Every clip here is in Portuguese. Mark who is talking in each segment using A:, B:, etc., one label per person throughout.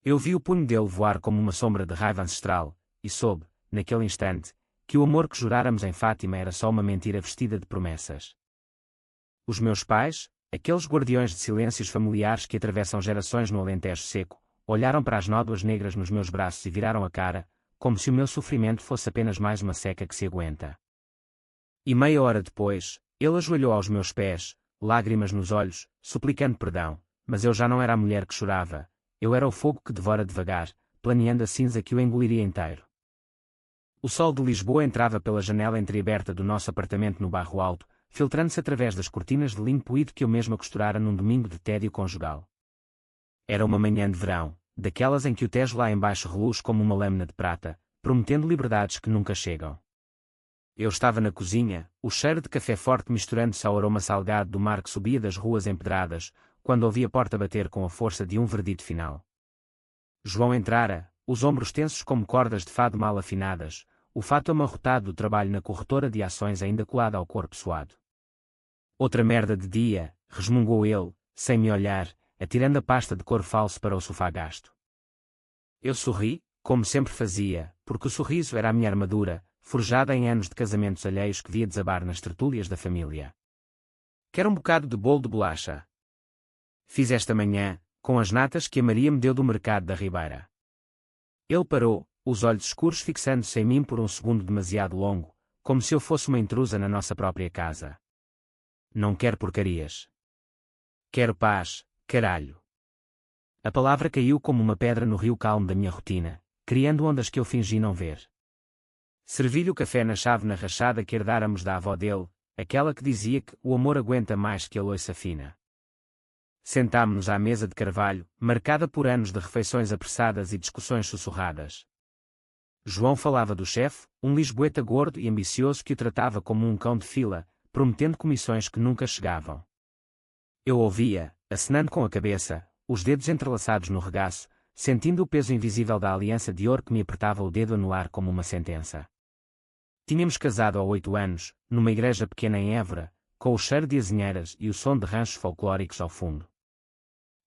A: Eu vi o punho dele voar como uma sombra de raiva ancestral, e soube, naquele instante, que o amor que juráramos em Fátima era só uma mentira vestida de promessas. Os meus pais, aqueles guardiões de silêncios familiares que atravessam gerações no Alentejo seco, olharam para as nódoas negras nos meus braços e viraram a cara, como se o meu sofrimento fosse apenas mais uma seca que se aguenta. E meia hora depois, ele ajoelhou aos meus pés, lágrimas nos olhos, suplicando perdão, mas eu já não era a mulher que chorava, eu era o fogo que devora devagar, planeando a cinza que o engoliria inteiro. O sol de Lisboa entrava pela janela entreaberta do nosso apartamento no Bairro Alto, filtrando-se através das cortinas de linho poído que eu mesma costurara num domingo de tédio conjugal. Era uma manhã de verão, daquelas em que o Tejo lá embaixo reluz como uma lâmina de prata, prometendo liberdades que nunca chegam. Eu estava na cozinha, o cheiro de café forte misturando-se ao aroma salgado do mar que subia das ruas empedradas, quando ouvi a porta bater com a força de um verdito final. João entrara, os ombros tensos como cordas de fado mal afinadas, o fato amarrotado do trabalho na corretora de ações ainda colado ao corpo suado. Outra merda de dia, resmungou ele, sem me olhar, atirando a pasta de couro falso para o sofá gasto. Eu sorri, como sempre fazia, porque o sorriso era a minha armadura, forjada em anos de casamentos alheios que via desabar nas tertúlias da família. Quer um bocado de bolo de bolacha? Fiz esta manhã, com as natas que a Maria me deu do mercado da Ribeira. Ele parou, os olhos escuros fixando-se em mim por um segundo demasiado longo, como se eu fosse uma intrusa na nossa própria casa. Não quero porcarias. Quero paz, caralho. A palavra caiu como uma pedra no rio calmo da minha rotina, criando ondas que eu fingi não ver. Servi-lhe o café na chávena rachada que herdáramos da avó dele, aquela que dizia que o amor aguenta mais que a louça fina. Sentámo-nos à mesa de carvalho, marcada por anos de refeições apressadas e discussões sussurradas. João falava do chefe, um lisboeta gordo e ambicioso que o tratava como um cão de fila, prometendo comissões que nunca chegavam. Eu ouvia, acenando com a cabeça, os dedos entrelaçados no regaço, sentindo o peso invisível da aliança de ouro que me apertava o dedo anular como uma sentença. Tínhamos casado há 8 anos, numa igreja pequena em Évora, com o cheiro de azinheiras e o som de ranchos folclóricos ao fundo.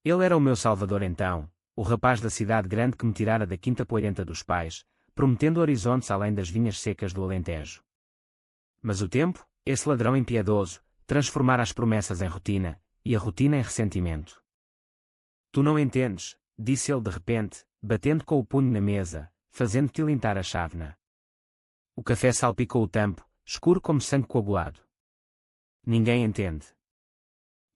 A: Ele era o meu salvador então, o rapaz da cidade grande que me tirara da quinta poeirenta dos pais, prometendo horizontes além das vinhas secas do Alentejo. Mas o tempo, esse ladrão impiedoso, transformara as promessas em rotina, e a rotina em ressentimento. Tu não entendes, disse ele de repente, batendo com o punho na mesa, fazendo tilintar a chávena. O café salpicou o tampo, escuro como sangue coagulado. Ninguém entende.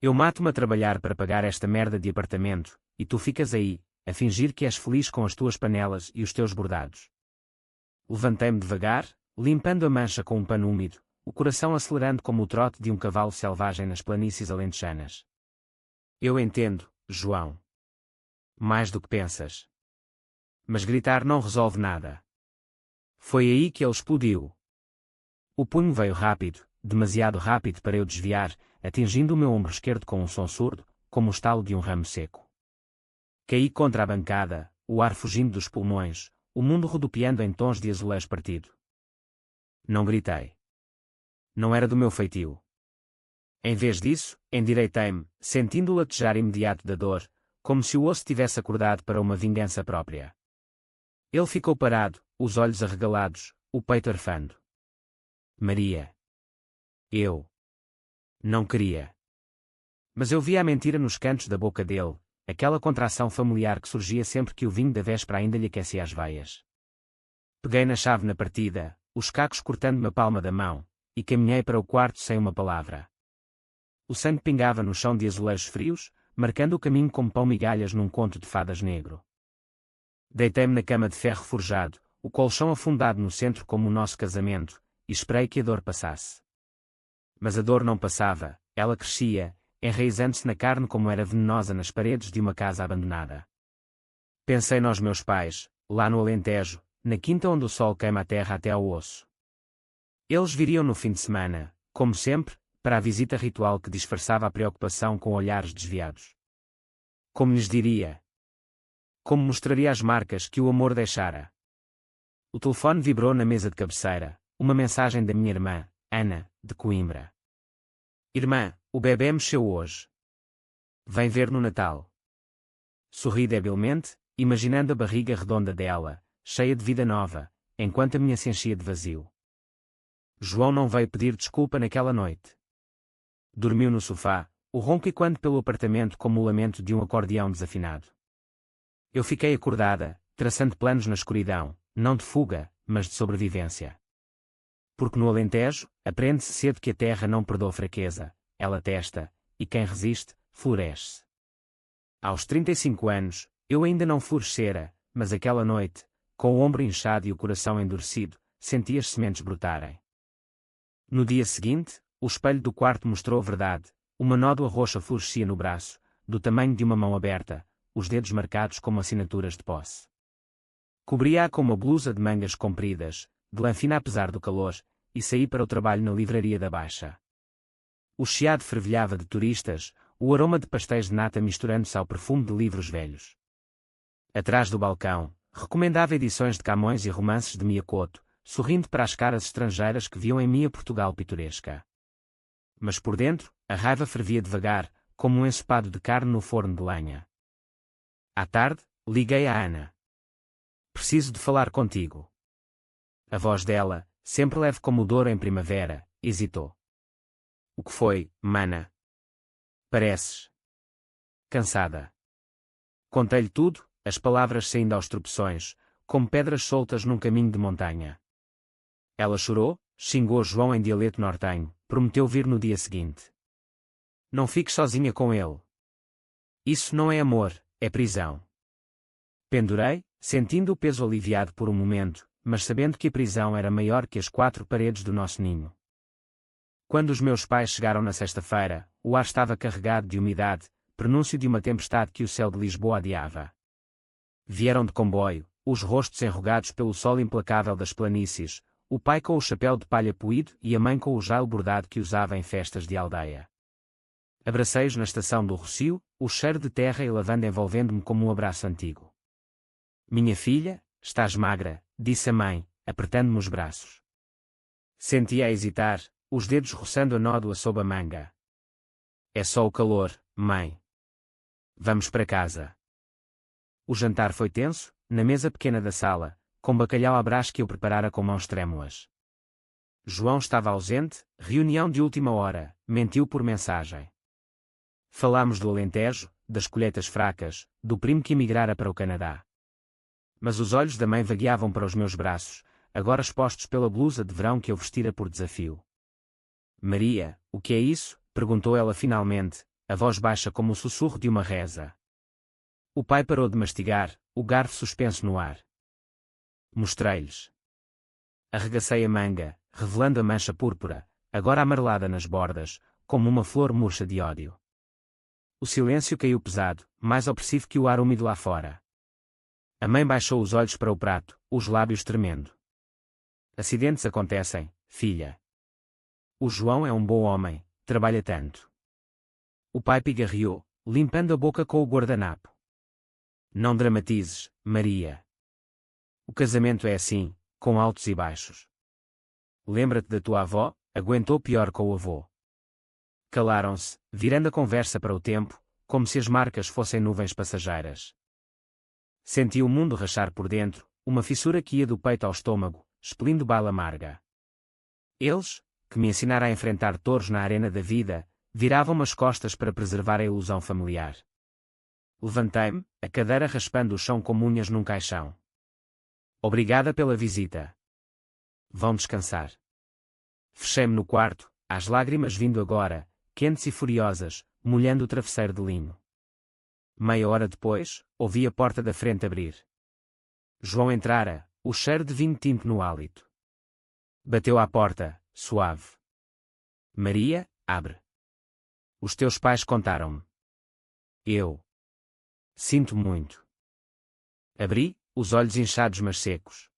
A: Eu mato-me a trabalhar para pagar esta merda de apartamento, e tu ficas aí, a fingir que és feliz com as tuas panelas e os teus bordados. Levantei-me devagar, limpando a mancha com um pano úmido, o coração acelerando como o trote de um cavalo selvagem nas planícies alentejanas. Eu entendo, João. Mais do que pensas. Mas gritar não resolve nada. Foi aí que ele explodiu. O punho veio rápido, demasiado rápido para eu desviar, atingindo o meu ombro esquerdo com um som surdo, como o estalo de um ramo seco. Caí contra a bancada, o ar fugindo dos pulmões, o mundo rodopiando em tons de azulejo partido. Não gritei. Não era do meu feitio. Em vez disso, endireitei-me, sentindo o latejar imediato da dor, como se o osso tivesse acordado para uma vingança própria. Ele ficou parado, os olhos arregalados, o peito arfando. Maria. Eu. Não queria. Mas eu via a mentira nos cantos da boca dele, aquela contração familiar que surgia sempre que o vinho da véspera ainda lhe aquecia as veias. Peguei na chave na partida, os cacos cortando-me a palma da mão, e caminhei para o quarto sem uma palavra. O sangue pingava no chão de azulejos frios, marcando o caminho como pão migalhas num conto de fadas negro. Deitei-me na cama de ferro forjado, o colchão afundado no centro como o nosso casamento, e esperei que a dor passasse. Mas a dor não passava, ela crescia, enraizando-se na carne como era venenosa nas paredes de uma casa abandonada. Pensei nos meus pais, lá no Alentejo, na quinta onde o sol queima a terra até ao osso. Eles viriam no fim de semana, como sempre, para a visita ritual que disfarçava a preocupação com olhares desviados. Como lhes diria? Como mostraria as marcas que o amor deixara? O telefone vibrou na mesa de cabeceira, uma mensagem da minha irmã, Ana, de Coimbra. Irmã, o bebê mexeu hoje. Vem ver no Natal. Sorri debilmente, imaginando a barriga redonda dela, cheia de vida nova, enquanto a minha se enchia de vazio. João não veio pedir desculpa naquela noite. Dormiu no sofá, o ronco ecoando pelo apartamento como o lamento de um acordeão desafinado. Eu fiquei acordada, traçando planos na escuridão, não de fuga, mas de sobrevivência. Porque no Alentejo, aprende-se cedo que a terra não perdoa fraqueza, ela testa, e quem resiste, floresce. Aos 35 anos, eu ainda não florescera, mas aquela noite, com o ombro inchado e o coração endurecido, senti as sementes brotarem. No dia seguinte, o espelho do quarto mostrou a verdade, uma nódoa roxa florescia no braço, do tamanho de uma mão aberta, os dedos marcados como assinaturas de posse. Cobria-a com uma blusa de mangas compridas, de lã fina apesar do calor, e saí para o trabalho na livraria da Baixa. O chiado fervilhava de turistas, o aroma de pastéis de nata misturando-se ao perfume de livros velhos. Atrás do balcão, recomendava edições de Camões e romances de Mia Couto, sorrindo para as caras estrangeiras que viam em mim a Portugal pitoresca. Mas por dentro, a raiva fervia devagar, como um ensopado de carne no forno de lenha. À tarde, liguei a Ana. Preciso de falar contigo. A voz dela, sempre leve como o douro em primavera, hesitou. O que foi, mana? Pareces cansada. Contei-lhe tudo, as palavras saindo aos tropeções, como pedras soltas num caminho de montanha. Ela chorou, xingou João em dialeto nortenho, prometeu vir no dia seguinte. Não fiques sozinha com ele. Isso não é amor, é prisão. Pendurei, sentindo o peso aliviado por um momento, mas sabendo que a prisão era maior que as 4 paredes do nosso ninho. Quando os meus pais chegaram na sexta-feira, o ar estava carregado de umidade, prenúncio de uma tempestade que o céu de Lisboa adiava. Vieram de comboio, os rostos enrugados pelo sol implacável das planícies, o pai com o chapéu de palha poído e a mãe com o jailo bordado que usava em festas de aldeia. Abracei-os na estação do Rocio, o cheiro de terra e lavanda envolvendo-me como um abraço antigo. Minha filha, estás magra, disse a mãe, apertando-me os braços. Senti-a hesitar, os dedos roçando a nódoa sob a manga. É só o calor, mãe. Vamos para casa. O jantar foi tenso, na mesa pequena da sala, com bacalhau à brás que eu preparara com mãos trêmulas. João estava ausente, reunião de última hora, mentiu por mensagem. Falámos do Alentejo, das colheitas fracas, do primo que emigrara para o Canadá. Mas os olhos da mãe vagueavam para os meus braços, agora expostos pela blusa de verão que eu vestira por desafio. Maria, o que é isso? Perguntou ela finalmente, a voz baixa como o sussurro de uma reza. O pai parou de mastigar, o garfo suspenso no ar. Mostrei-lhes. Arregacei a manga, revelando a mancha púrpura, agora amarelada nas bordas, como uma flor murcha de ódio. O silêncio caiu pesado, mais opressivo que o ar úmido lá fora. A mãe baixou os olhos para o prato, os lábios tremendo. Acidentes acontecem, filha. O João é um bom homem, trabalha tanto. O pai pigarreou, limpando a boca com o guardanapo. Não dramatizes, Maria. O casamento é assim, com altos e baixos. Lembra-te da tua avó, aguentou pior com o avô. Calaram-se, virando a conversa para o tempo, como se as marcas fossem nuvens passageiras. Senti o mundo rachar por dentro, uma fissura que ia do peito ao estômago, expelindo bala amarga. Eles, que me ensinaram a enfrentar touros na arena da vida, viravam-me as costas para preservar a ilusão familiar. Levantei-me, a cadeira raspando o chão como unhas num caixão. Obrigada pela visita. Vão descansar. Fechei-me no quarto, as lágrimas vindo agora, quentes e furiosas, molhando o travesseiro de linho. Meia hora depois, ouvi a porta da frente abrir. João entrara, o cheiro de vinho tinto no hálito. Bateu à porta, suave. Maria, abre. Os teus pais contaram-me. Eu. Sinto muito. Abri, os olhos inchados mas secos.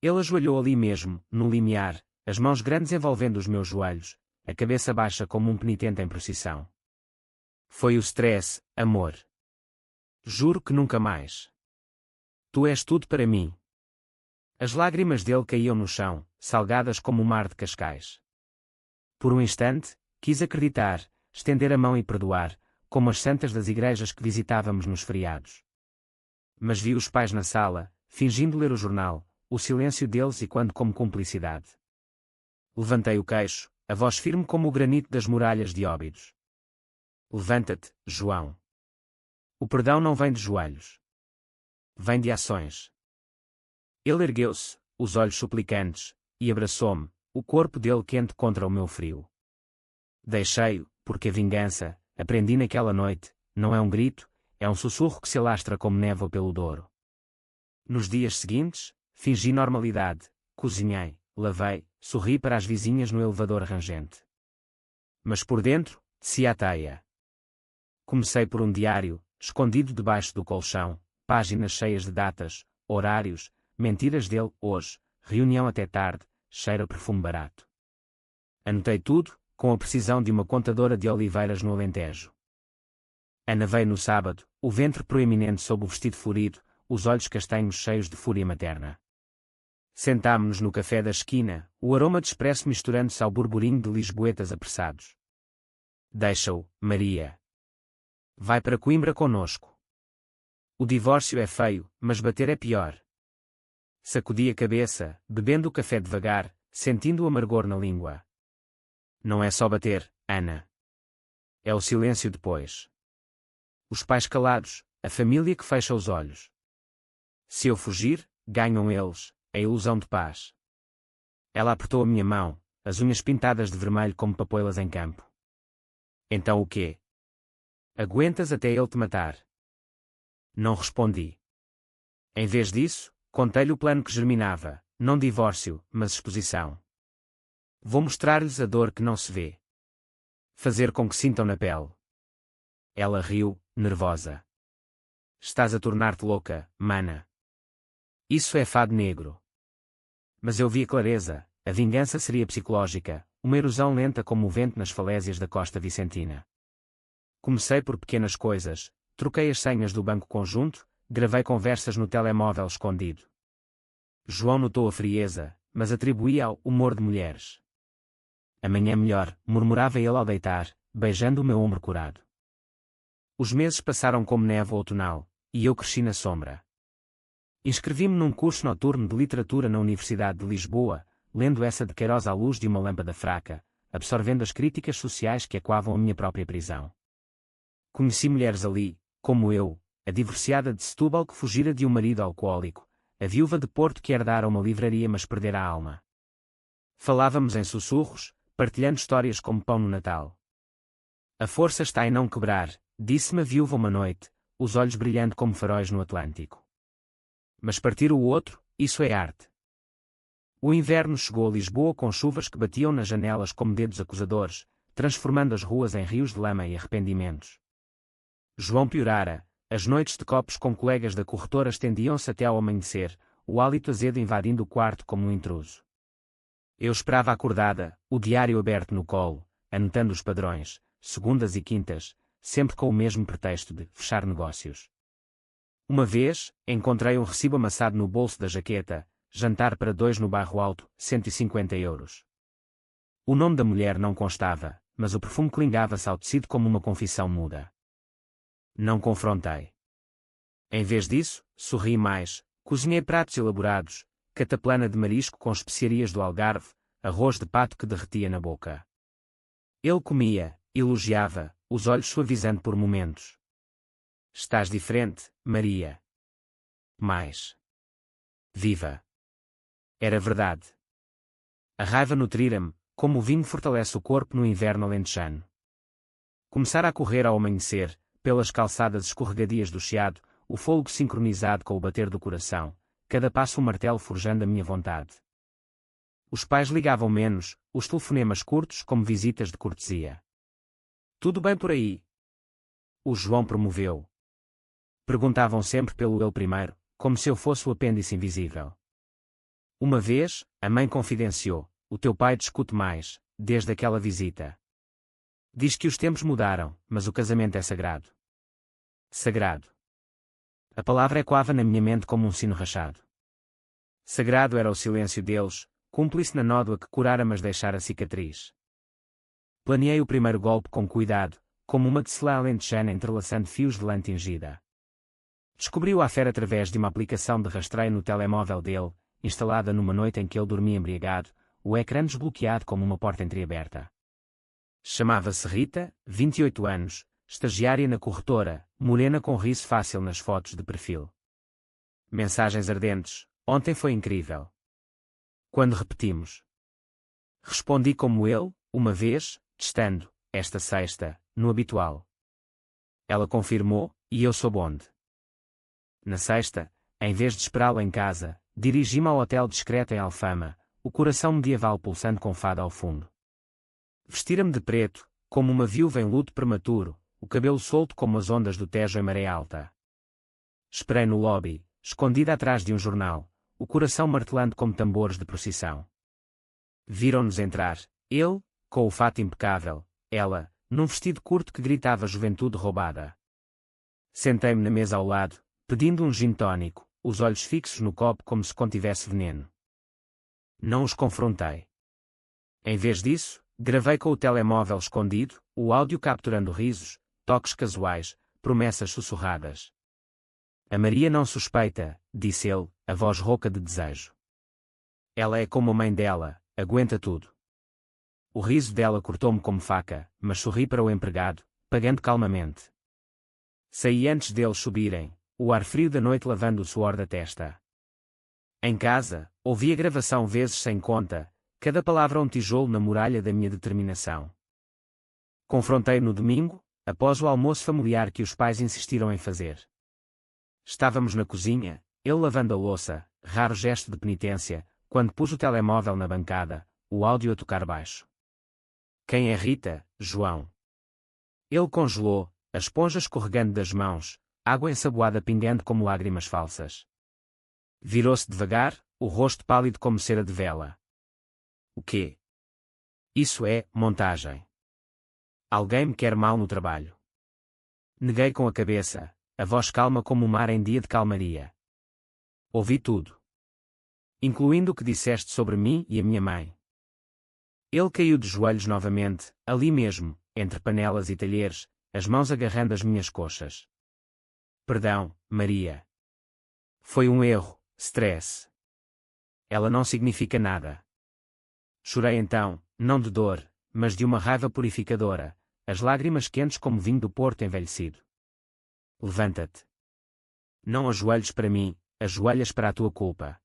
A: Ele ajoelhou ali mesmo, no limiar, as mãos grandes envolvendo os meus joelhos, a cabeça baixa como um penitente em procissão. Foi o stress, amor. Juro que nunca mais. Tu és tudo para mim. As lágrimas dele caíam no chão, salgadas como o mar de Cascais. Por um instante, quis acreditar, estender a mão e perdoar, como as santas das igrejas que visitávamos nos feriados. Mas vi os pais na sala, fingindo ler o jornal, o silêncio deles e quando como cumplicidade. Levantei o queixo, a voz firme como o granito das muralhas de Óbidos. Levanta-te, João. O perdão não vem de joelhos. Vem de ações. Ele ergueu-se, os olhos suplicantes, e abraçou-me, o corpo dele quente contra o meu frio. Deixei-o, porque a vingança, aprendi naquela noite, não é um grito, é um sussurro que se alastra como névoa pelo Douro. Nos dias seguintes, fingi normalidade, cozinhei, lavei, sorri para as vizinhas no elevador rangente. Mas por dentro, descia a teia. Comecei por um diário, escondido debaixo do colchão, páginas cheias de datas, horários, mentiras dele, hoje, reunião até tarde, cheira perfume barato. Anotei tudo, com a precisão de uma contadora de oliveiras no Alentejo. Ana veio no sábado, o ventre proeminente sob o vestido florido, os olhos castanhos cheios de fúria materna. Sentámo-nos no café da esquina, o aroma de expresso misturando-se ao burburinho de lisboetas apressados. Deixa-o, Maria. Vai para Coimbra conosco. O divórcio é feio, mas bater é pior. Sacudi a cabeça, bebendo o café devagar, sentindo o amargor na língua. Não é só bater, Ana. É o silêncio depois. Os pais calados, a família que fecha os olhos. Se eu fugir, ganham eles, a ilusão de paz. Ela apertou a minha mão, as unhas pintadas de vermelho como papoilas em campo. Então o quê? Aguentas até ele te matar? Não respondi. Em vez disso, contei-lhe o plano que germinava, não divórcio, mas exposição. Vou mostrar-lhes a dor que não se vê. Fazer com que sintam na pele. Ela riu, nervosa. Estás a tornar-te louca, mana. Isso é fado negro. Mas eu vi a clareza, a vingança seria psicológica, uma erosão lenta como o vento nas falésias da costa vicentina. Comecei por pequenas coisas, troquei as senhas do banco conjunto, gravei conversas no telemóvel escondido. João notou a frieza, mas atribuía ao humor de mulheres. Amanhã melhor, murmurava ele ao deitar, beijando o meu ombro curado. Os meses passaram como névoa outonal, e eu cresci na sombra. Inscrevi-me num curso noturno de literatura na Universidade de Lisboa, lendo essa de Queiroz à luz de uma lâmpada fraca, absorvendo as críticas sociais que ecoavam a minha própria prisão. Conheci mulheres ali, como eu, a divorciada de Setúbal que fugira de um marido alcoólico, a viúva de Porto que herdara uma livraria mas perdera a alma. Falávamos em sussurros, partilhando histórias como pão no Natal. A força está em não quebrar, disse-me a viúva uma noite, os olhos brilhando como faróis no Atlântico. Mas partir o outro, isso é arte. O inverno chegou a Lisboa com chuvas que batiam nas janelas como dedos acusadores, transformando as ruas em rios de lama e arrependimentos. João piorara, as noites de copos com colegas da corretora estendiam-se até ao amanhecer, o hálito azedo invadindo o quarto como um intruso. Eu esperava acordada, o diário aberto no colo, anotando os padrões, segundas e quintas, sempre com o mesmo pretexto de fechar negócios. Uma vez, encontrei um recibo amassado no bolso da jaqueta, jantar para 2 no Bairro Alto, 150 euros. O nome da mulher não constava, mas o perfume clingava-se ao tecido como uma confissão muda. Não confrontei. Em vez disso, sorri mais, cozinhei pratos elaborados, cataplana de marisco com especiarias do Algarve, arroz de pato que derretia na boca. Ele comia, elogiava, os olhos suavizando por momentos. Estás diferente, Maria. Mais viva. Era verdade. A raiva nutrira-me, como o vinho fortalece o corpo no inverno alentejano. Começara a correr ao amanhecer, pelas calçadas escorregadias do Chiado, o fôlego sincronizado com o bater do coração, cada passo um martelo forjando a minha vontade. Os pais ligavam menos, os telefonemas curtos como visitas de cortesia. Tudo bem por aí? O João promoveu. Perguntavam sempre pelo ele primeiro, como se eu fosse o apêndice invisível. Uma vez, a mãe confidenciou, o teu pai discute mais, desde aquela visita. Diz que os tempos mudaram, mas o casamento é sagrado. Sagrado. A palavra ecoava na minha mente como um sino rachado. Sagrado era o silêncio deles, cúmplice na nódoa que curara mas deixara cicatriz. Planeei o primeiro golpe com cuidado, como uma tecelã alentejana entrelaçando fios de lã tingida. Descobriu a fera através de uma aplicação de rastreio no telemóvel dele, instalada numa noite em que ele dormia embriagado, o ecrã desbloqueado como uma porta entreaberta. Chamava-se Rita, 28 anos, estagiária na corretora, morena com riso fácil nas fotos de perfil. Mensagens ardentes: ontem foi incrível. Quando repetimos. Respondi como ele, uma vez, testando, esta sexta, no habitual. Ela confirmou, e eu soube onde. Na sexta, em vez de esperá-la em casa, dirigi-me ao hotel discreto em Alfama, o coração medieval pulsando com fado ao fundo. Vestira-me de preto, como uma viúva em luto prematuro, o cabelo solto como as ondas do Tejo em maré alta. Esperei no lobby, escondida atrás de um jornal, o coração martelando como tambores de procissão. Viram-nos entrar, ele, com o fato impecável, ela, num vestido curto que gritava juventude roubada. Sentei-me na mesa ao lado, pedindo um gin tónico, os olhos fixos no copo como se contivesse veneno. Não os confrontei. Em vez disso, gravei com o telemóvel escondido, o áudio capturando risos, toques casuais, promessas sussurradas. A Maria não suspeita, disse ele, a voz rouca de desejo. Ela é como a mãe dela, aguenta tudo. O riso dela cortou-me como faca, mas sorri para o empregado, pagando calmamente. Saí antes deles subirem, o ar frio da noite lavando o suor da testa. Em casa, ouvi a gravação vezes sem conta, cada palavra um tijolo na muralha da minha determinação. Confrontei no domingo, após o almoço familiar que os pais insistiram em fazer. Estávamos na cozinha, ele lavando a louça, raro gesto de penitência, quando pus o telemóvel na bancada, o áudio a tocar baixo. Quem é Rita, João? Ele congelou, a esponja escorregando das mãos, água ensaboada pingando como lágrimas falsas. Virou-se devagar, o rosto pálido como cera de vela. O quê? Isso é montagem. Alguém me quer mal no trabalho. Neguei com a cabeça, a voz calma como o mar em dia de calmaria. Ouvi tudo. Incluindo o que disseste sobre mim e a minha mãe. Ele caiu de joelhos novamente, ali mesmo, entre panelas e talheres, as mãos agarrando as minhas coxas. Perdão, Maria. Foi um erro, stress. Ela não significa nada. Chorei então, não de dor, mas de uma raiva purificadora, as lágrimas quentes como vinho do Porto envelhecido. Levanta-te. Não ajoelhes para mim, ajoelhas para a tua culpa.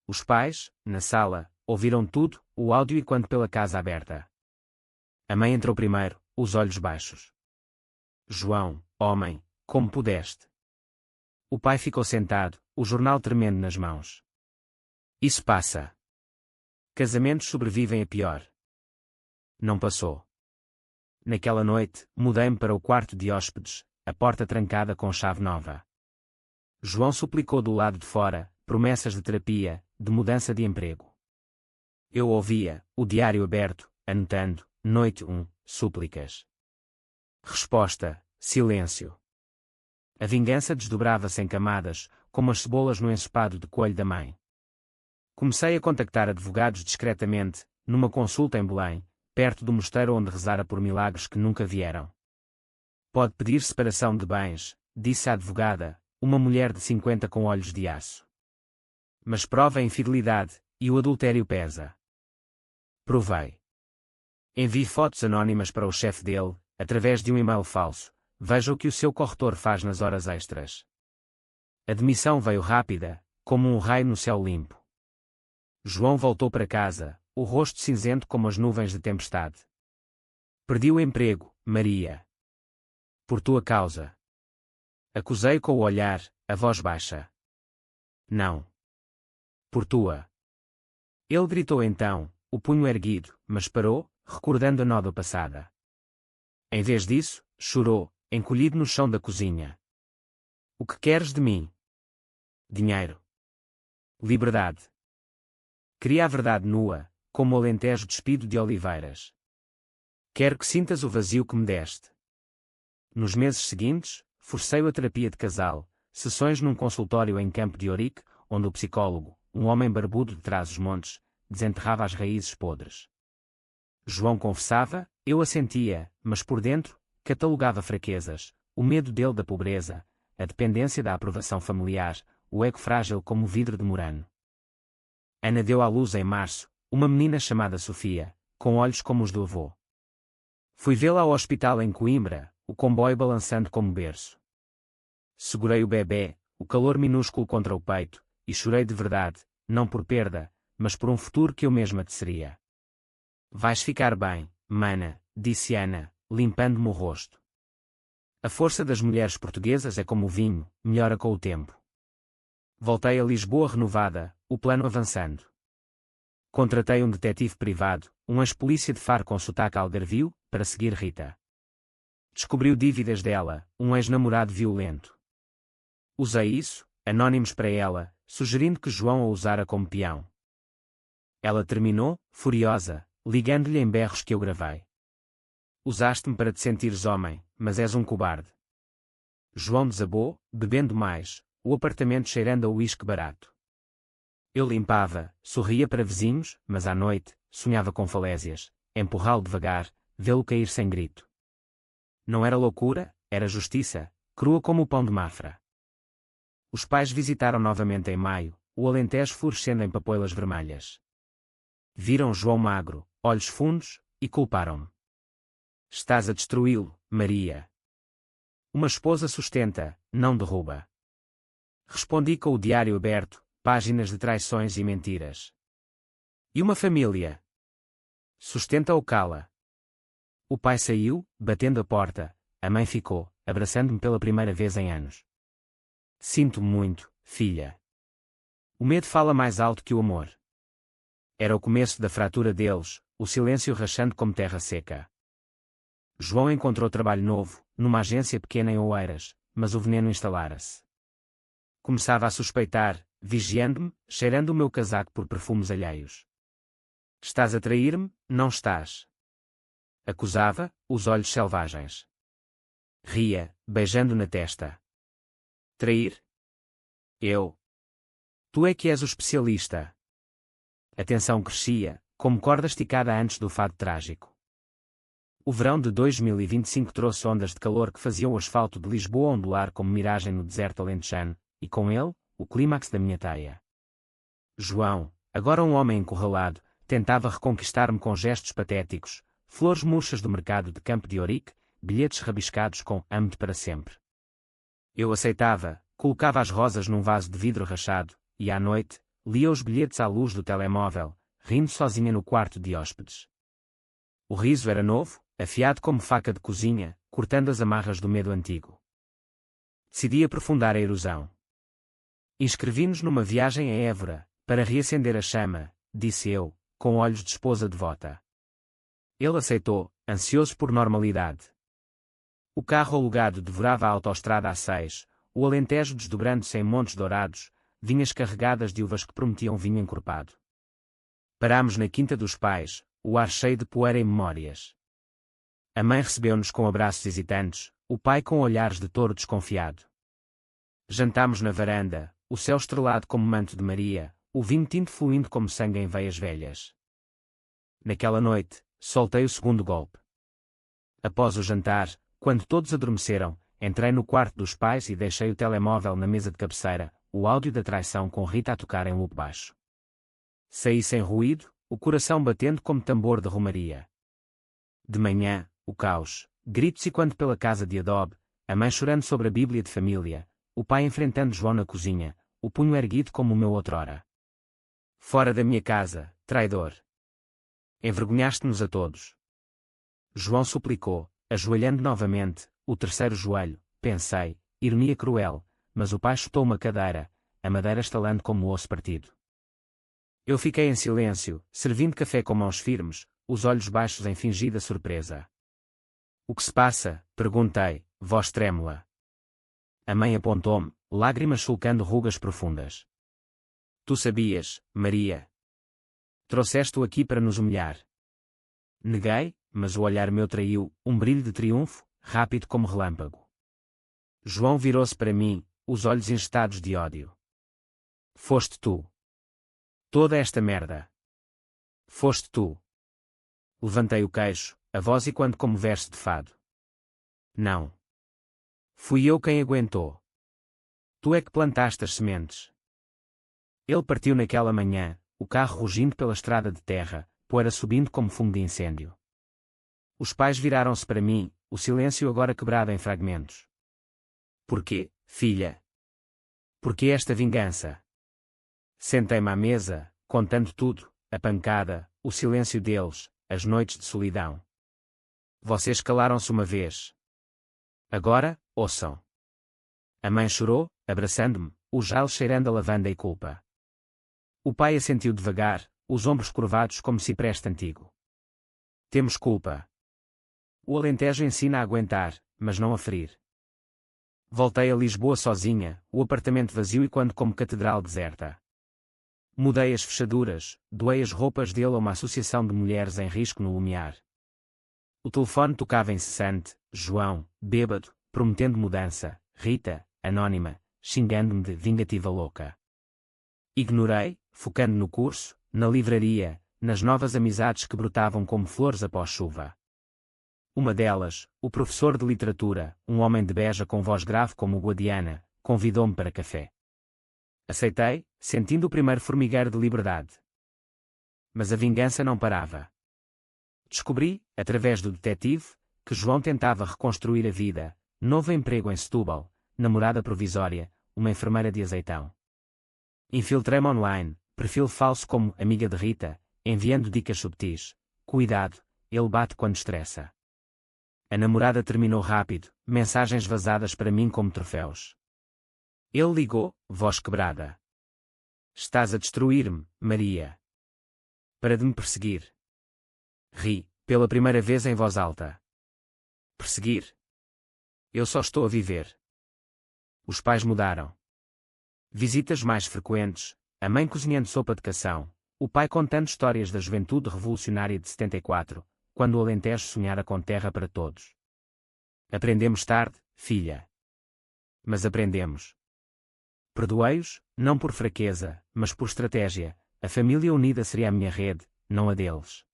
A: Os pais, na sala, ouviram tudo, o áudio e quando pela casa aberta. A mãe entrou primeiro, os olhos baixos. João, homem, como pudeste? O pai ficou sentado, o jornal tremendo nas mãos. Isso passa. Casamentos sobrevivem a pior. Não passou. Naquela noite, mudei-me para o quarto de hóspedes, a porta trancada com chave nova. João suplicou do lado de fora, promessas de terapia, de mudança de emprego. Eu ouvia, o diário aberto, anotando, noite 1, súplicas. Resposta, silêncio. A vingança desdobrava-se em camadas, como as cebolas no ensopado de coelho da mãe. Comecei a contactar advogados discretamente, numa consulta em Belém, perto do mosteiro onde rezara por milagres que nunca vieram. Pode pedir separação de bens, disse a advogada, uma mulher de 50 com olhos de aço. Mas prova a infidelidade, e o adultério pesa. Provei. Envie fotos anónimas para o chefe dele, através de um e-mail falso. Veja o que o seu corretor faz nas horas extras. A demissão veio rápida, como um raio no céu limpo. João voltou para casa, o rosto cinzento como as nuvens de tempestade. Perdi o emprego, Maria. Por tua causa. Acusei com o olhar, a voz baixa. Não. Por tua. Ele gritou então, o punho erguido, mas parou, recordando a nódoa passada. Em vez disso, chorou, encolhido no chão da cozinha. O que queres de mim? Dinheiro. Liberdade. Queria a verdade nua, como o alentejo despido de oliveiras. Quero que sintas o vazio que me deste. Nos meses seguintes, forcei a terapia de casal, sessões num consultório em Campo de Ourique, onde o psicólogo, um homem barbudo de Trás-os-Montes, desenterrava as raízes podres. João confessava, eu assentia, mas por dentro, catalogava fraquezas, o medo dele da pobreza, a dependência da aprovação familiar, o ego frágil como vidro de Murano. Ana deu à luz em março, uma menina chamada Sofia, com olhos como os do avô. Fui vê-la ao hospital em Coimbra, o comboio balançando como berço. Segurei o bebê, o calor minúsculo contra o peito, e chorei de verdade, não por perda, mas por um futuro que eu mesma te seria. Vais ficar bem, mana, disse Ana, limpando-me o rosto. A força das mulheres portuguesas é como o vinho, melhora com o tempo. Voltei a Lisboa renovada, o plano avançando. Contratei um detetive privado, um ex-polícia de Faro com sotaque algarvio, para seguir Rita. Descobriu dívidas dela, um ex-namorado violento. Usei isso, anónimos para ela, sugerindo que João a usara como peão. Ela terminou, furiosa, ligando-lhe em berros que eu gravei. Usaste-me para te sentires homem, mas és um cobarde. João desabou, bebendo mais, o apartamento cheirando a uísque barato. Eu limpava, sorria para vizinhos, mas à noite, sonhava com falésias, empurrá-lo devagar, vê-lo cair sem grito. Não era loucura, era justiça, crua como o pão de Mafra. Os pais visitaram novamente em maio, o Alentejo florescendo em papoilas vermelhas. Viram João magro, olhos fundos, e culparam-me. Estás a destruí-lo, Maria. Uma esposa sustenta, não derruba. Respondi com o diário aberto, páginas de traições e mentiras. E uma família? Sustenta ou cala? O pai saiu, batendo a porta, a mãe ficou, abraçando-me pela primeira vez em anos. Sinto-me muito, filha. O medo fala mais alto que o amor. Era o começo da fratura deles, o silêncio rachando como terra seca. João encontrou trabalho novo, numa agência pequena em Oeiras, mas o veneno instalara-se. Começava a suspeitar, vigiando-me, cheirando o meu casaco por perfumes alheios. Estás a trair-me, não estás? Acusava, os olhos selvagens. Ria, beijando na testa. Trair? Eu? Tu é que és o especialista. A tensão crescia, como corda esticada antes do fado trágico. O verão de 2025 trouxe ondas de calor que faziam o asfalto de Lisboa ondular como miragem no deserto alentejano, e com ele, o clímax da minha taia. João, agora um homem encurralado, tentava reconquistar-me com gestos patéticos, flores murchas do mercado de Campo de Ourique, bilhetes rabiscados com "Amo-te para sempre". Eu aceitava, colocava as rosas num vaso de vidro rachado, e à noite, lia os bilhetes à luz do telemóvel, rindo sozinha no quarto de hóspedes. O riso era novo, afiado como faca de cozinha, cortando as amarras do medo antigo. Decidi aprofundar a erosão. Inscrevi-nos numa viagem a Évora, para reacender a chama, disse eu, com olhos de esposa devota. Ele aceitou, ansioso por normalidade. O carro alugado devorava a autoestrada A6, o Alentejo desdobrando-se em montes dourados, vinhas carregadas de uvas que prometiam vinho encorpado. Parámos na Quinta dos Pais, o ar cheio de poeira e memórias. A mãe recebeu-nos com abraços hesitantes, o pai com olhares de touro desconfiado. Jantámos na varanda, o céu estrelado como manto de Maria, o vinho tinto fluindo como sangue em veias velhas. Naquela noite, soltei o segundo golpe. Após o jantar, quando todos adormeceram, entrei no quarto dos pais e deixei o telemóvel na mesa de cabeceira, o áudio da traição com Rita a tocar em loop baixo. Saí sem ruído, o coração batendo como tambor de romaria. De manhã, o caos, gritos e quando pela casa de adobe, a mãe chorando sobre a Bíblia de família, o pai enfrentando João na cozinha, o punho erguido como o meu outrora. Fora da minha casa, traidor. Envergonhaste-nos a todos. João suplicou, ajoelhando novamente, o terceiro joelho, pensei, ironia cruel, mas o pai chutou uma cadeira, a madeira estalando como o osso partido. Eu fiquei em silêncio, servindo café com mãos firmes, os olhos baixos em fingida surpresa. O que se passa? Perguntei, voz trêmula. A mãe apontou-me, lágrimas sulcando rugas profundas. Tu sabias, Maria. Trouxeste-o aqui para nos humilhar. Neguei, mas o olhar meu traiu, um brilho de triunfo, rápido como relâmpago. João virou-se para mim, os olhos ingestados de ódio. Foste tu. Toda esta merda. Foste tu. Levantei o queixo, a voz e quando como verso de fado. Não. Fui eu quem aguentou. Tu é que plantaste as sementes. Ele partiu naquela manhã, o carro rugindo pela estrada de terra, poeira subindo como fumo de incêndio. Os pais viraram-se para mim, o silêncio agora quebrado em fragmentos. Porquê, filha? Porquê esta vingança? Sentei-me à mesa, contando tudo, a pancada, o silêncio deles, as noites de solidão. Vocês calaram-se uma vez. Agora, ouçam. A mãe chorou, abraçando-me, o jale cheirando a lavanda e culpa. O pai assentiu devagar, os ombros curvados como cipreste antigo. Temos culpa. O Alentejo ensina a aguentar, mas não a ferir. Voltei a Lisboa sozinha, o apartamento vazio e quando como catedral deserta. Mudei as fechaduras, doei as roupas dele a uma associação de mulheres em risco no Lumiar. O telefone tocava incessante, João, bêbado, prometendo mudança, Rita, anônima, xingando-me de vingativa louca. Ignorei, focando no curso, na livraria, nas novas amizades que brotavam como flores após chuva. Uma delas, o professor de literatura, um homem de Beja com voz grave como o Guadiana, convidou-me para café. Aceitei, sentindo o primeiro formigueiro de liberdade. Mas a vingança não parava. Descobri, através do detetive, que João tentava reconstruir a vida, novo emprego em Setúbal, namorada provisória, uma enfermeira de azeitão. Infiltrei-me online, perfil falso como amiga de Rita, enviando dicas subtis. Cuidado, ele bate quando estressa. A namorada terminou rápido, mensagens vazadas para mim como troféus. Ele ligou, voz quebrada. Estás a destruir-me, Maria. Para de me perseguir. Ri, pela primeira vez em voz alta. Perseguir? Eu só estou a viver. Os pais mudaram. Visitas mais frequentes, a mãe cozinhando sopa de cação, o pai contando histórias da juventude revolucionária de 74, quando o Alentejo sonhara com terra para todos. Aprendemos tarde, filha. Mas aprendemos. Perdoei-os, não por fraqueza, mas por estratégia. A família unida seria a minha rede, não a deles.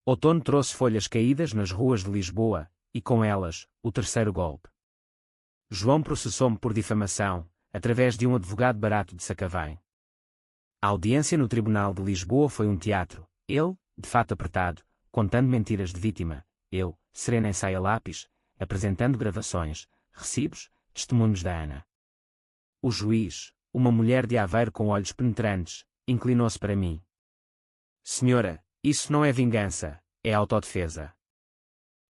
A: Outono trouxe folhas caídas nas ruas de Lisboa, e com elas, o terceiro golpe. João processou-me por difamação, através de um advogado barato de Sacavém. A audiência no Tribunal de Lisboa foi um teatro, ele, de fato apertado, contando mentiras de vítima, eu, serena em saia-lápis, apresentando gravações, recibos, testemunhos da Ana. O juiz, uma mulher de Aveiro com olhos penetrantes, inclinou-se para mim. Senhora, isso não é vingança, é autodefesa.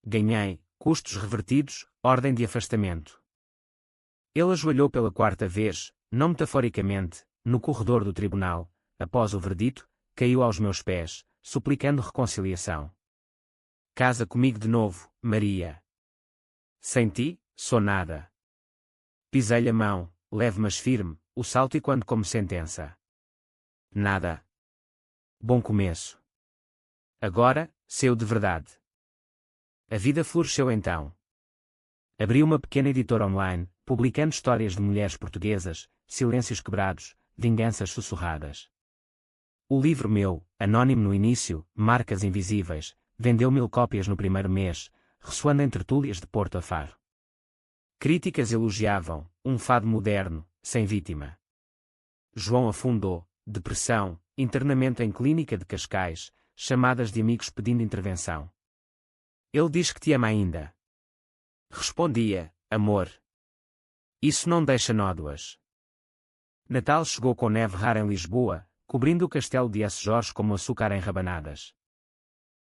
A: Ganhei, custos revertidos, ordem de afastamento. Ele ajoelhou pela quarta vez, não metaforicamente, no corredor do tribunal, após o verdito, caiu aos meus pés, suplicando reconciliação. Casa comigo de novo, Maria. Sem ti, sou nada. Pisei-lhe a mão, leve mas firme, o salto e quando como sentença. Nada. Bom começo. Agora, seu de verdade. A vida floresceu então. Abri uma pequena editora online, publicando histórias de mulheres portuguesas, silêncios quebrados, vinganças sussurradas. O livro meu, anónimo no início, Marcas Invisíveis, vendeu 1000 cópias no primeiro mês, ressoando em tertúlias de Porto a Faro. Críticas elogiavam, um fado moderno, sem vítima. João afundou, depressão, internamento em clínica de Cascais, chamadas de amigos pedindo intervenção. Ele diz que te ama ainda. Respondia, amor. Isso não deixa nódoas. Natal chegou com neve rara em Lisboa, cobrindo o castelo de S. Jorge como açúcar em rabanadas.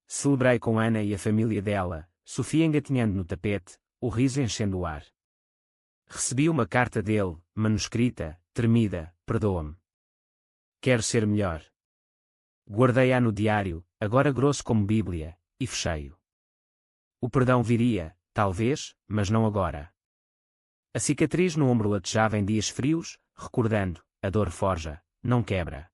A: Celebrei com Ana e a família dela, Sofia engatinhando no tapete, o riso enchendo o ar. Recebi uma carta dele, manuscrita, tremida, perdoa-me. Quero ser melhor. Guardei-a no diário, agora grosso como Bíblia, e fechei-o. O perdão viria, talvez, mas não agora. A cicatriz no ombro latejava em dias frios, recordando, a dor forja, não quebra.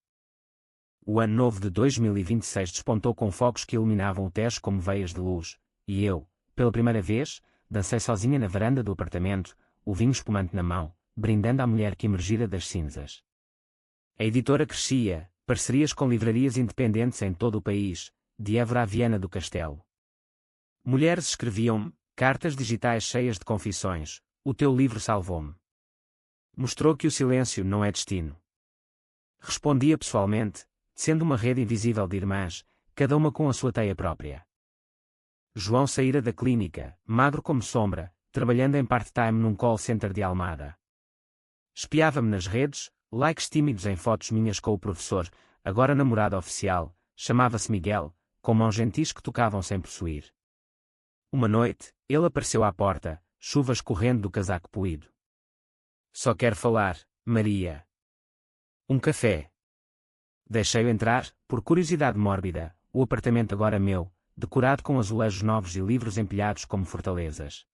A: O ano novo de 2026 despontou com fogos que iluminavam o Tejo como veias de luz, e eu, pela primeira vez, dancei sozinha na varanda do apartamento, o vinho espumante na mão, brindando à mulher que emergira das cinzas. A editora crescia, parcerias com livrarias independentes em todo o país, de Évora a Viana do Castelo. Mulheres escreviam-me, cartas digitais cheias de confissões, o teu livro salvou-me. Mostrou que o silêncio não é destino. Respondia pessoalmente, sendo uma rede invisível de irmãs, cada uma com a sua teia própria. João saíra da clínica, magro como sombra, trabalhando em part-time num call center de Almada. Espiava-me nas redes, likes tímidos em fotos minhas com o professor, agora namorado oficial, chamava-se Miguel, com mãos gentis que tocavam sem possuir. Uma noite, ele apareceu à porta, chuva escorrendo do casaco poído. Só quero falar, Maria. Um café. Deixei-o entrar, por curiosidade mórbida, o apartamento agora meu, decorado com azulejos novos e livros empilhados como fortalezas.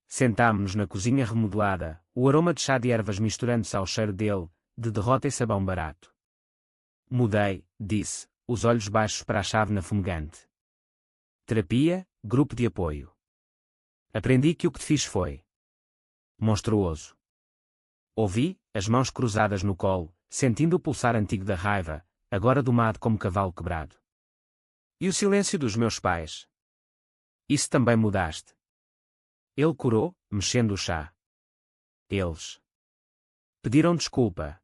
A: Sentámo-nos na cozinha remodelada, o aroma de chá de ervas misturando-se ao cheiro dele, de derrota e sabão barato. Mudei, disse, os olhos baixos para a chávena fumegante. Terapia, grupo de apoio. Aprendi que o que te fiz foi monstruoso. Ouvi, as mãos cruzadas no colo, sentindo o pulsar antigo da raiva, agora domado como cavalo quebrado. E o silêncio dos meus pais? Isso também mudaste. Ele corou, mexendo o chá. Eles pediram desculpa.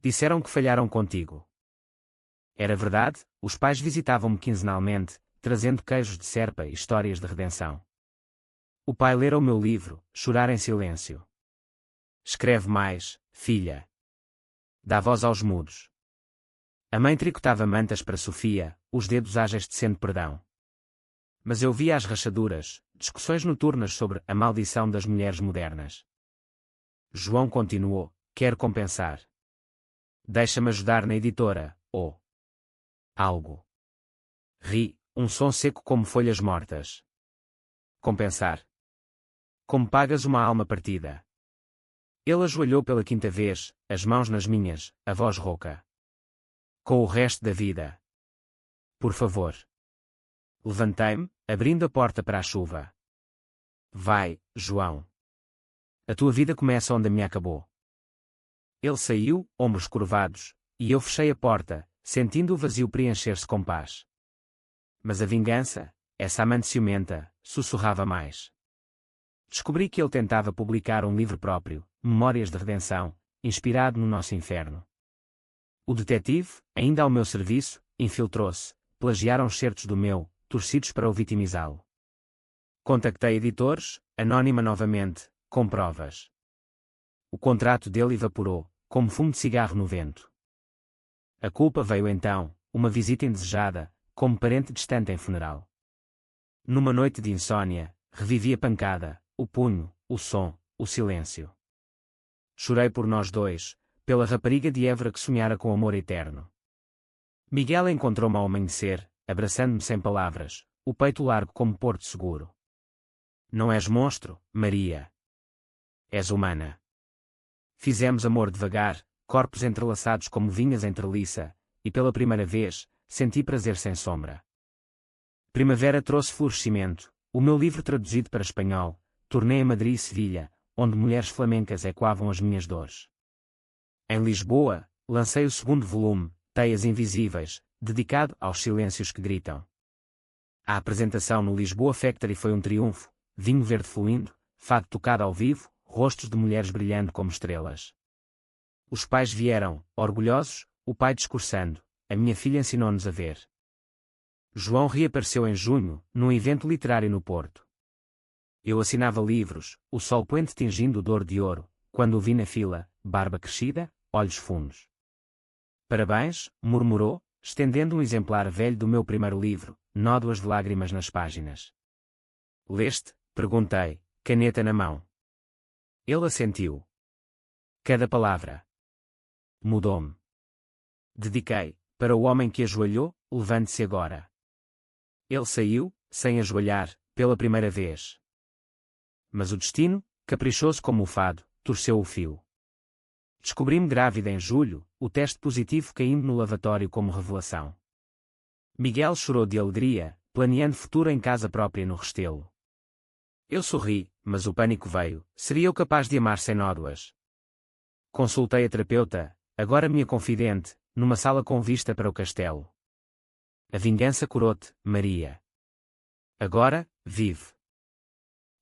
A: Disseram que falharam contigo. Era verdade, os pais visitavam-me quinzenalmente, trazendo queijos de serpa e histórias de redenção. O pai lera o meu livro, chorar em silêncio. Escreve mais, filha. Dá voz aos mudos. A mãe tricotava mantas para Sofia, os dedos ágeis tecendo perdão. Mas eu via as rachaduras, discussões noturnas sobre a maldição das mulheres modernas. João continuou, quero compensar. Deixa-me ajudar na editora, ou algo. Ri, um som seco como folhas mortas. Compensar. Como pagas uma alma partida. Ele ajoelhou pela quinta vez, as mãos nas minhas, a voz rouca. Com o resto da vida. Por favor. Levantei-me, abrindo a porta para a chuva. Vai, João. A tua vida começa onde a minha acabou. Ele saiu, ombros curvados, e eu fechei a porta, sentindo o vazio preencher-se com paz. Mas a vingança, essa amante ciumenta, sussurrava mais. Descobri que ele tentava publicar um livro próprio, Memórias de Redenção, inspirado no nosso inferno. O detetive, ainda ao meu serviço, infiltrou-se, plagiaram excertos do meu, torcidos para o vitimizá-lo. Contactei editores, anónima novamente, com provas. O contrato dele evaporou, como fumo de cigarro no vento. A culpa veio então, uma visita indesejada, como parente distante em funeral. Numa noite de insônia, revivi a pancada, o punho, o som, o silêncio. Chorei por nós dois, pela rapariga de Évora que sonhara com amor eterno. Miguel encontrou-me ao amanhecer, abraçando-me sem palavras, o peito largo como porto seguro. Não és monstro, Maria. És humana. Fizemos amor devagar, corpos entrelaçados como vinhas em treliça, e pela primeira vez, senti prazer sem sombra. Primavera trouxe florescimento, o meu livro traduzido para espanhol, tornei a Madrid e Sevilha, onde mulheres flamencas ecoavam as minhas dores. Em Lisboa, lancei o segundo volume, Teias Invisíveis, dedicado aos silêncios que gritam. A apresentação no Lisboa Factory foi um triunfo, vinho verde fluindo, fado tocado ao vivo, rostos de mulheres brilhando como estrelas. Os pais vieram, orgulhosos, o pai discursando, a minha filha ensinou-nos a ver. João reapareceu em junho, num evento literário no Porto. Eu assinava livros, o sol poente tingindo o dor de ouro, quando o vi na fila, barba crescida, olhos fundos. Parabéns, murmurou, estendendo um exemplar velho do meu primeiro livro, nódoas de lágrimas nas páginas. Leste? Perguntei, caneta na mão. Ele assentiu. Cada palavra mudou-me. Dediquei, para o homem que ajoelhou, levante-se agora. Ele saiu, sem ajoelhar, pela primeira vez. Mas o destino, caprichoso como o fado, torceu o fio. Descobri-me grávida em julho, o teste positivo caindo no lavatório como revelação. Miguel chorou de alegria, planeando futuro em casa própria no Restelo. Eu sorri, mas o pânico veio, seria eu capaz de amar sem nódoas? Consultei a terapeuta, agora minha confidente, numa sala com vista para o castelo. A vingança curou-te, Maria. Agora, vive.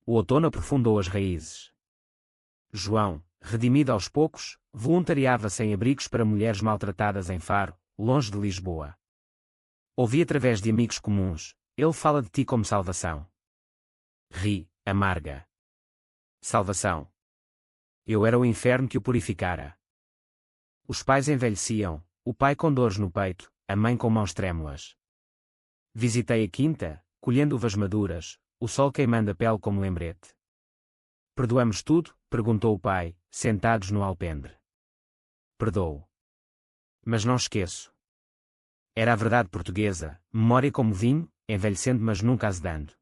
A: O outono aprofundou as raízes. João, Redimida aos poucos, voluntariava-se em abrigos para mulheres maltratadas em Faro, longe de Lisboa. Ouvi através de amigos comuns, ele fala de ti como salvação. Ri, amarga. Salvação. Eu era o inferno que o purificara. Os pais envelheciam, o pai com dores no peito, a mãe com mãos trêmulas. Visitei a quinta, colhendo uvas maduras, o sol queimando a pele como lembrete. Perdoamos tudo? Perguntou o pai, sentados no alpendre. Perdoo. Mas não esqueço. Era a verdade portuguesa, memória como vinho, envelhecendo mas nunca azedando.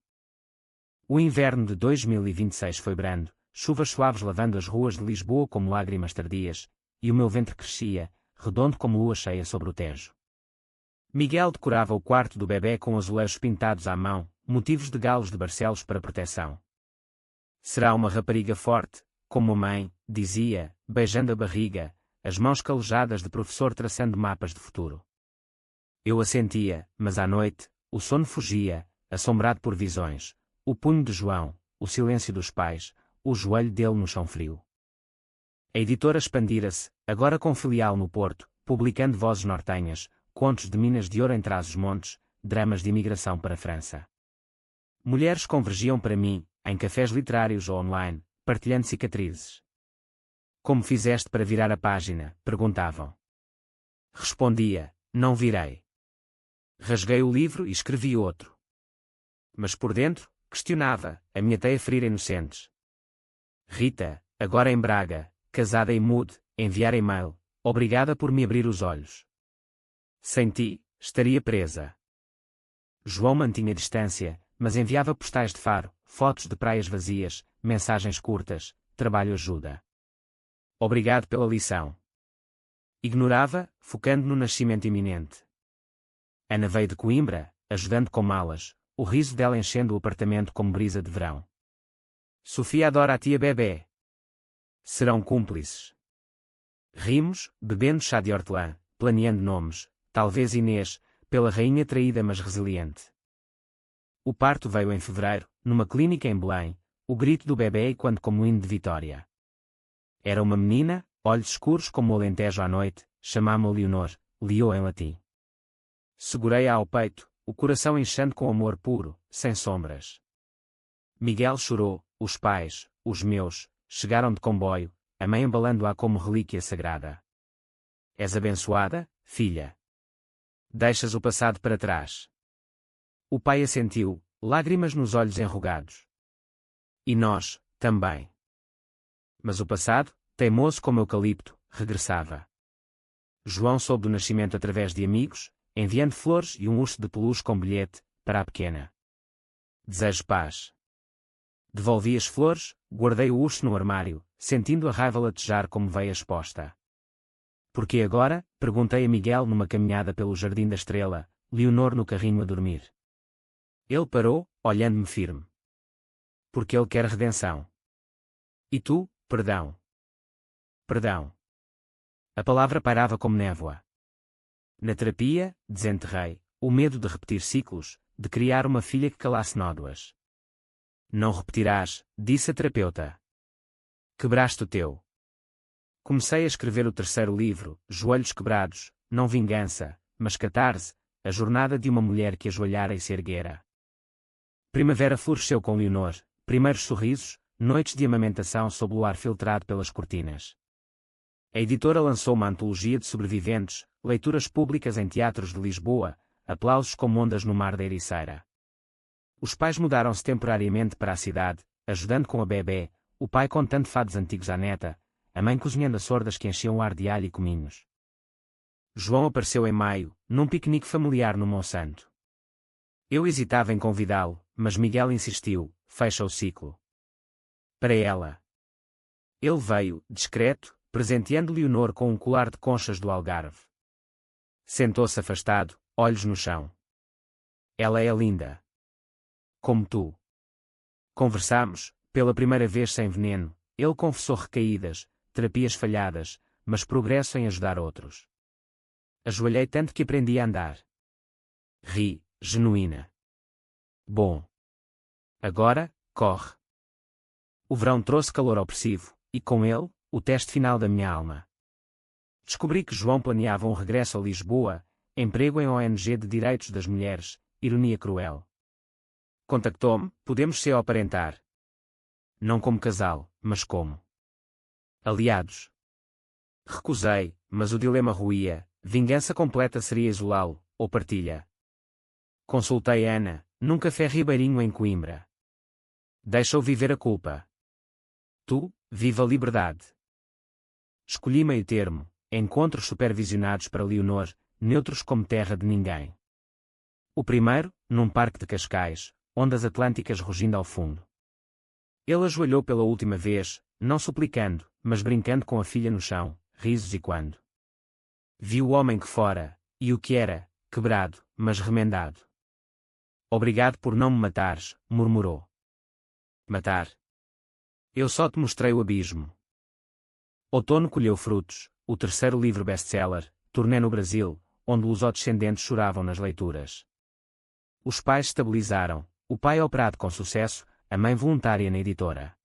A: O inverno de 2026 foi brando, chuvas suaves lavando as ruas de Lisboa como lágrimas tardias, e o meu ventre crescia, redondo como lua cheia sobre o Tejo. Miguel decorava o quarto do bebê com azulejos pintados à mão, motivos de galos de Barcelos para proteção. Será uma rapariga forte, como a mãe, dizia, beijando a barriga, as mãos calejadas de professor traçando mapas de futuro. Eu assentia, mas à noite, o sono fugia, assombrado por visões, o punho de João, o silêncio dos pais, o joelho dele no chão frio. A editora expandira-se, agora com filial no Porto, publicando vozes nortenhas, contos de Minas de Ouro em Trás-os-Montes, dramas de imigração para a França. Mulheres convergiam para mim, em cafés literários ou online, partilhando cicatrizes. Como fizeste para virar a página? Perguntavam. Respondia, não virei. Rasguei o livro e escrevi outro. Mas por dentro, questionava, a minha teia ferir inocentes. Rita, agora em Braga, casada e mude, enviar e-mail, obrigada por me abrir os olhos. Sem ti, estaria presa. João mantinha distância, mas enviava postais de Faro, fotos de praias vazias, mensagens curtas, trabalho ajuda. Obrigado pela lição. Ignorava, focando no nascimento iminente. Ana veio de Coimbra, ajudando com malas, o riso dela enchendo o apartamento como brisa de verão. Sofia adora a tia bebê. Serão cúmplices. Rimos, bebendo chá de hortelã, planeando nomes, talvez Inês, pela rainha traída mas resiliente. O parto veio em fevereiro, numa clínica em Belém, o grito do bebê quando como hino de vitória. Era uma menina, olhos escuros como o alentejo à noite, chamamo-a Leonor, Leo em latim. Segurei-a ao peito, o coração inchando com amor puro, sem sombras. Miguel chorou, os pais, os meus, chegaram de comboio, a mãe embalando-a como relíquia sagrada. És abençoada, filha. Deixas o passado para trás. O pai assentiu, lágrimas nos olhos enrugados. E nós, também. Mas o passado, teimoso como eucalipto, regressava. João soube do nascimento através de amigos, enviando flores e um urso de peluche com bilhete, para a pequena. Desejo paz. Devolvi as flores, guardei o urso no armário, sentindo a raiva latejar como veia exposta. Por que agora? Perguntei a Miguel numa caminhada pelo Jardim da Estrela, Leonor no carrinho a dormir. Ele parou, olhando-me firme. Porque ele quer redenção. E tu, perdão. Perdão. A palavra pairava como névoa. Na terapia, desenterrei, o medo de repetir ciclos, de criar uma filha que calasse nódoas. Não repetirás, disse a terapeuta. Quebraste o teu. Comecei a escrever o terceiro livro, Joelhos Quebrados, não vingança, mas catarse, a jornada de uma mulher que ajoelhara e se erguera. Primavera floresceu com Leonor, primeiros sorrisos, noites de amamentação sob o ar filtrado pelas cortinas. A editora lançou uma antologia de sobreviventes, leituras públicas em teatros de Lisboa, aplausos como ondas no mar da Ericeira. Os pais mudaram-se temporariamente para a cidade, ajudando com a bebê, o pai contando fados antigos à neta, a mãe cozinhando as sordas que enchiam o ar de alho e cominhos. João apareceu em maio, num piquenique familiar no Monsanto. Eu hesitava em convidá-lo, mas Miguel insistiu, fecha o ciclo. Para ela. Ele veio, discreto, presenteando Leonor com um colar de conchas do Algarve. Sentou-se afastado, olhos no chão. Ela é linda. Como tu. Conversámos, pela primeira vez sem veneno, ele confessou recaídas, terapias falhadas, mas progresso em ajudar outros. Ajoelhei tanto que aprendi a andar. Ri, genuína. Bom. Agora, corre. O verão trouxe calor opressivo, e com ele, o teste final da minha alma. Descobri que João planeava um regresso a Lisboa, emprego em ONG de direitos das mulheres, ironia cruel. Contactou-me, podemos se aparentar. Não como casal, mas como aliados. Recusei, mas o dilema ruía, vingança completa seria isolá-lo, ou partilha. Consultei Ana, num café ribeirinho em Coimbra. Deixa-o viver a culpa. Tu, viva a liberdade. Escolhi meio termo, encontros supervisionados para Leonor, neutros como terra de ninguém. O primeiro, num parque de Cascais, ondas atlânticas rugindo ao fundo. Ele ajoelhou pela última vez, não suplicando, mas brincando com a filha no chão, risos e quando. Viu o homem que fora, e o que era, quebrado, mas remendado. Obrigado por não me matares, murmurou. Matar? Eu só te mostrei o abismo. Outono colheu frutos, o terceiro livro best-seller, turnê no Brasil, onde os descendentes choravam nas leituras. Os pais estabilizaram, o pai operado com sucesso, a mãe voluntária na editora.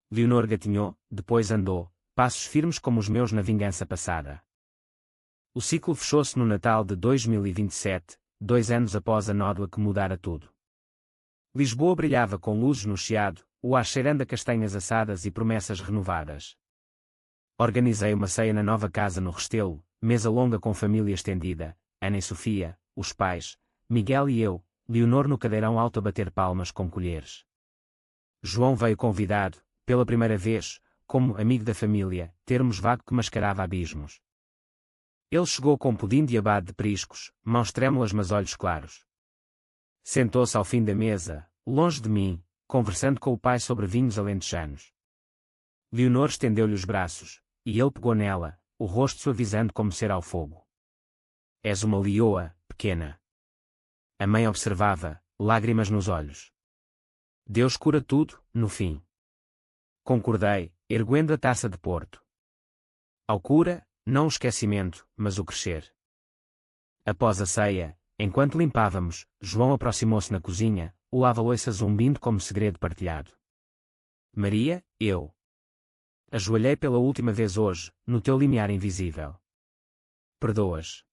A: Leonor gatinhou, depois andou, passos firmes como os meus na vingança passada. O ciclo fechou-se no Natal de 2027, 2 anos após a nódoa que mudara tudo. Lisboa brilhava com luzes no chiado, o ar cheirando a castanhas assadas e promessas renovadas. Organizei uma ceia na nova casa no Restelo, mesa longa com família estendida, Ana e Sofia, os pais, Miguel e eu, Leonor no cadeirão alto a bater palmas com colheres. João veio convidado, pela primeira vez, como amigo da família, termos vago que mascarava abismos. Ele chegou com pudim de abade de priscos, mãos trêmulas mas olhos claros. Sentou-se ao fim da mesa, longe de mim, conversando com o pai sobre vinhos alentejanos. Leonor estendeu-lhe os braços, e ele pegou nela, o rosto suavizando como cera ao fogo. És uma leoa, pequena. A mãe observava, lágrimas nos olhos. Deus cura tudo, no fim. Concordei, erguendo a taça de Porto. Ao cura, não o esquecimento, mas o crescer. Após a ceia, enquanto limpávamos, João aproximou-se na cozinha, o lava-loiça zumbindo como segredo partilhado. Maria, eu. Ajoelhei pela última vez hoje, no teu limiar invisível. Perdoas.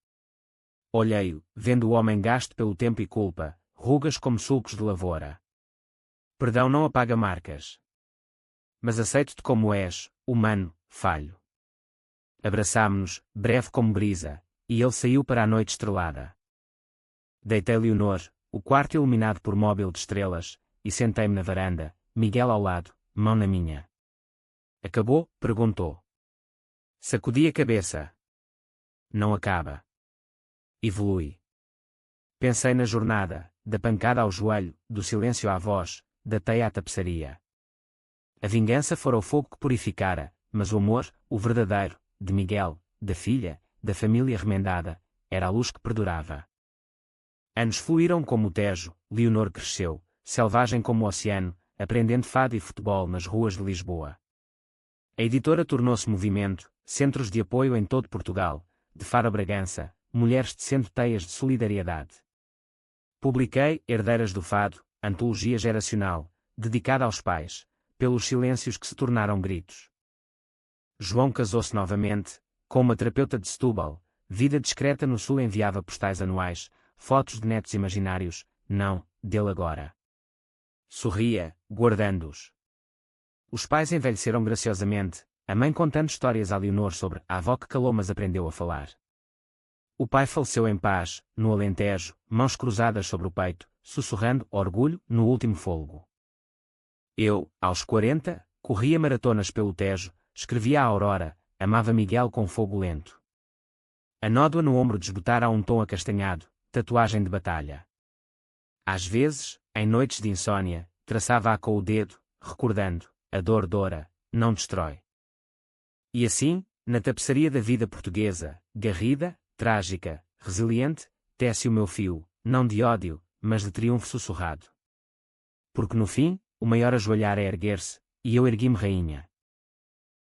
A: Olhei-o, vendo o homem gasto pelo tempo e culpa, rugas como sulcos de lavoura. Perdão não apaga marcas. Mas aceito-te como és, humano, falho. Abraçámo-nos, breve como brisa, e ele saiu para a noite estrelada. Deitei Leonor, o quarto iluminado por móbil de estrelas, e sentei-me na varanda, Miguel ao lado, mão na minha. Acabou? Perguntou. Sacudi a cabeça. Não acaba. Evolui. Pensei na jornada, da pancada ao joelho, do silêncio à voz, da teia à tapeçaria. A vingança fora o fogo que purificara, mas o amor, o verdadeiro, de Miguel, da filha, da família remendada, era a luz que perdurava. Anos fluíram como o Tejo, Leonor cresceu, selvagem como o oceano, aprendendo fado e futebol nas ruas de Lisboa. A editora tornou-se movimento, centros de apoio em todo Portugal, de Faro a Bragança, mulheres tecendo teias de solidariedade. Publiquei Herdeiras do Fado, antologia geracional, dedicada aos pais, pelos silêncios que se tornaram gritos. João casou-se novamente, com uma terapeuta de Setúbal, vida discreta no Sul enviava postais anuais, fotos de netos imaginários, não, dele agora. Sorria, guardando-os. Os pais envelheceram graciosamente, a mãe contando histórias a Leonor sobre a avó que calou mas aprendeu a falar. O pai faleceu em paz, no Alentejo, mãos cruzadas sobre o peito, sussurrando orgulho no último fôlego. Eu, aos 40, corria maratonas pelo Tejo, escrevia a Aurora, amava Miguel com fogo lento. A nódoa no ombro desbotara a um tom acastanhado, tatuagem de batalha. Às vezes, em noites de insônia, traçava-a com o dedo, recordando, a dor dora, não destrói. E assim, na tapeçaria da vida portuguesa, garrida, trágica, resiliente, tece o meu fio, não de ódio, mas de triunfo sussurrado. Porque no fim, o maior ajoelhar é erguer-se, e eu ergui-me rainha.